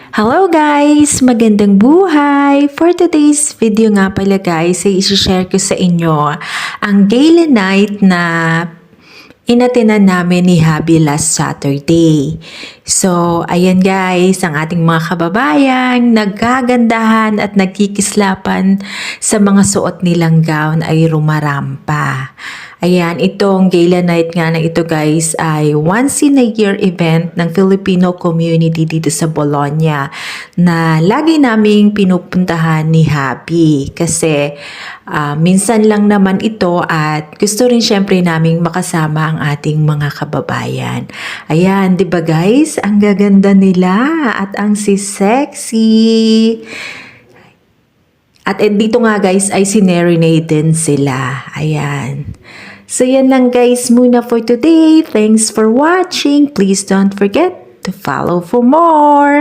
Hello guys! Magandang buhay! For today's video nga pala guys ay isi-share ko sa inyo ang gala night na inatinan namin ni Habi last Saturday. So, ayan guys, ang ating mga kababayan, nagkagandahan at nagkikislapan sa mga suot nilang gown ay rumarampa. Ayan, itong gala night nga na ito guys ay once in a year event ng Filipino community dito sa Bologna na lagi naming pinupuntahan ni Happy kasi minsan lang naman ito at gusto rin syempre naming makasama ang ating mga kababayan. Ayan, di ba guys? Ang gaganda nila at ang sexy. At dito nga guys ay sinerenade din sila. Ayan. So yan lang guys muna for today. Thanks for watching. Please don't forget to follow for more.